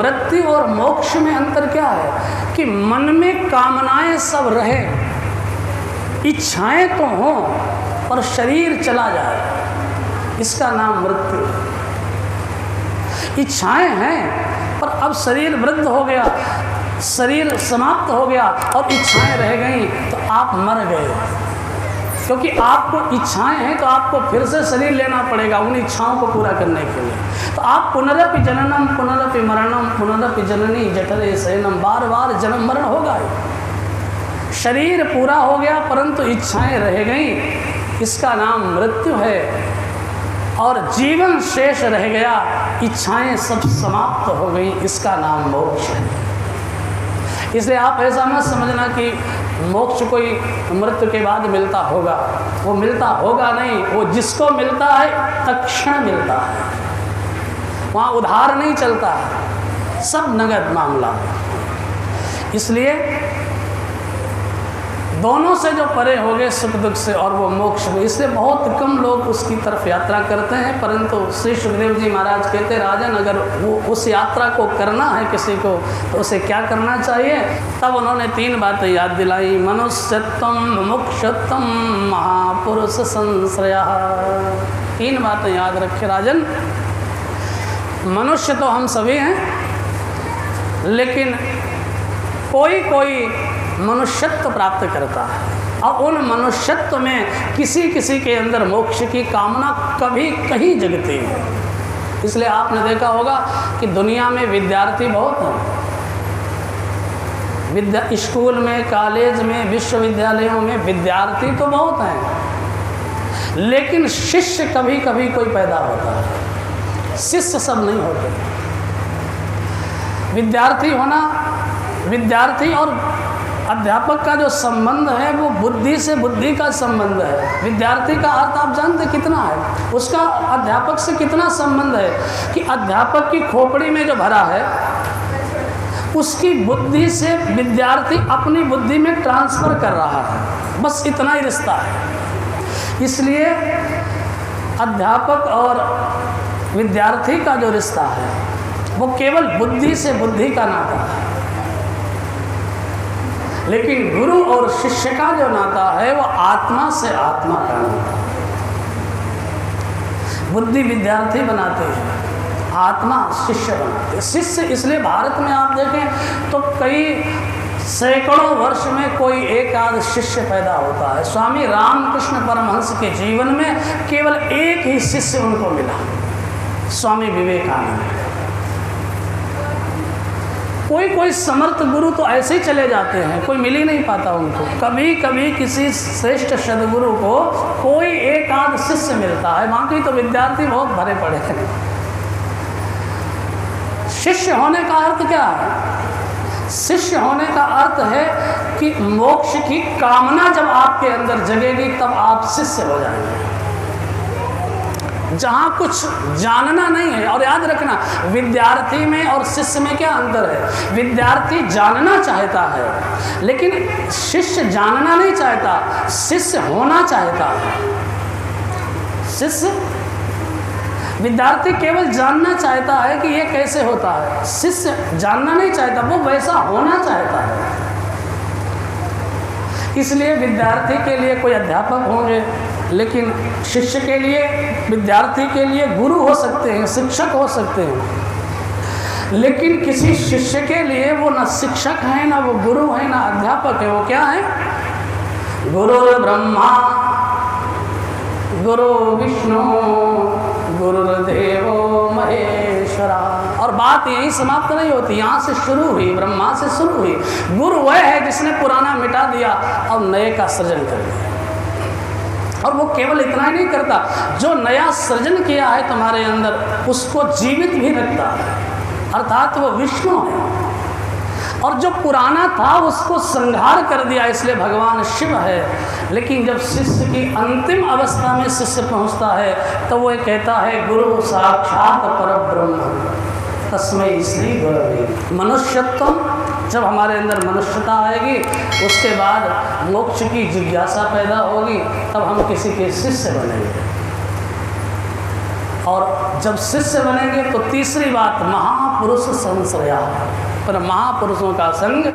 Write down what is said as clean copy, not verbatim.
मृत्यु और मोक्ष में अंतर क्या है कि मन में कामनाएं सब रहे, इच्छाएं तो हों और शरीर चला जाए, इसका नाम मृत्यु। इच्छाएं हैं पर अब शरीर वृद्ध हो गया, शरीर समाप्त हो गया और इच्छाएं रह गई, तो आप मर गए। क्योंकि आपको इच्छाएं हैं तो आपको फिर से शरीर लेना पड़ेगा उन इच्छाओं को पूरा करने के लिए। तो आप पुनरपि जननम पुनरपि मरणम पुनरपि जननी जठरे शयनम, बार बार जन्म मरण होगा। शरीर पूरा हो गया परंतु इच्छाएं रह गई, इसका नाम मृत्यु है। और जीवन शेष रह गया, इच्छाएं सब समाप्त हो गई, इसका नाम मोक्ष है। इसलिए आप ऐसा मत समझना कि मोक्ष कोई मृत्यु के बाद मिलता होगा, वो मिलता होगा नहीं। वो जिसको मिलता है तत्क्षण मिलता है, वहाँ उधार नहीं चलता है, सब नगद मामला है। इसलिए दोनों से जो परे हो गए सुख दुख से और वो मोक्ष में, इसलिए बहुत कम लोग उसकी तरफ यात्रा करते हैं। परंतु श्री सुखदेव जी महाराज कहते, राजन अगर वो उस यात्रा को करना है किसी को तो उसे क्या करना चाहिए। तब उन्होंने 3 बातें याद दिलाई, मनुष्यत्वम मुमुक्षुत्वम महापुरुष संश्रयः। 3 बातें याद रखे राजन। मनुष्य तो हम सभी हैं, लेकिन कोई कोई मनुष्यत्व प्राप्त करता है और उन मनुष्यत्व में किसी किसी के अंदर मोक्ष की कामना कभी कहीं जगती है। इसलिए आपने देखा होगा कि दुनिया में विद्यार्थी बहुत हैं, स्कूल में, कॉलेज में, विश्वविद्यालयों में विद्यार्थी तो बहुत हैं, लेकिन शिष्य कभी कभी कोई पैदा होता है, शिष्य सब नहीं होते। विद्यार्थी और अध्यापक का जो संबंध है वो बुद्धि से बुद्धि का संबंध है। विद्यार्थी का अर्थ आप जानते कितना है, उसका अध्यापक से कितना संबंध है कि अध्यापक की खोपड़ी में जो भरा है उसकी बुद्धि से विद्यार्थी अपनी बुद्धि में ट्रांसफ़र कर रहा है, बस इतना ही रिश्ता है। इसलिए अध्यापक और विद्यार्थी का जो रिश्ता है वो केवल बुद्धि से बुद्धि का नाता है, लेकिन गुरु और शिष्य का जो नाता है वो आत्मा से आत्मा का नाता है। बुद्धि विद्यार्थी बनाते हैं, आत्मा शिष्य बनाते हैं। शिष्य इसलिए भारत में आप देखें तो कई सैकड़ों वर्ष में कोई एक आध शिष्य पैदा होता है। स्वामी रामकृष्ण परमहंस के जीवन में केवल एक ही शिष्य उनको मिला, स्वामी विवेकानंद। कोई समर्थ गुरु तो ऐसे ही चले जाते हैं, कोई मिल ही नहीं पाता उनको। कभी कभी किसी श्रेष्ठ सदगुरु को कोई एक आध शिष्य मिलता है, बाकी तो विद्यार्थी बहुत भरे पड़े हैं। शिष्य होने का अर्थ क्या है? शिष्य होने का अर्थ है कि मोक्ष की कामना जब आपके अंदर जगेगी तब आप शिष्य हो जाएंगे। जहाँ कुछ जानना नहीं है, और याद रखना विद्यार्थी में और शिष्य में क्या अंतर है। विद्यार्थी जानना चाहता है लेकिन शिष्य जानना नहीं चाहता, शिष्य होना चाहता है। विद्यार्थी केवल जानना चाहता है कि ये कैसे होता है, शिष्य जानना नहीं चाहता, वो वैसा होना चाहता है। इसलिए विद्यार्थी के लिए कोई अध्यापक होंगे, लेकिन शिष्य के लिए, विद्यार्थी के लिए गुरु हो सकते हैं, शिक्षक हो सकते हैं। लेकिन किसी शिष्य के लिए वो न शिक्षक है, ना वो गुरु है, ना अध्यापक है। वो क्या है? गुरुर् ब्रह्मा गुरु विष्णु गुरुर्देवो महेश्वरा। और बात यहीं समाप्त नहीं होती, यहाँ से शुरू हुई, ब्रह्मा से शुरू हुई। गुरु वह है जिसने पुराना मिटा दिया और नए का सृजन कर दिया। और वो केवल इतना ही नहीं करता, जो नया सृजन किया है तुम्हारे अंदर उसको जीवित भी रखता है, अर्थात वो विष्णु है। और जो पुराना था उसको संहार कर दिया, इसलिए भगवान शिव है। लेकिन जब शिष्य की अंतिम अवस्था में शिष्य पहुंचता है तो वो कहता है गुरु साक्षात परब्रह्म तस्मै श्री गुरवे। मनुष्यत्व, जब हमारे अंदर मनुष्यता आएगी उसके बाद मोक्ष की जिज्ञासा पैदा होगी, तब हम किसी के शिष्य बनेंगे। और जब शिष्य बनेंगे तो तीसरी बात महापुरुष संश्रया, पर महापुरुषों का संग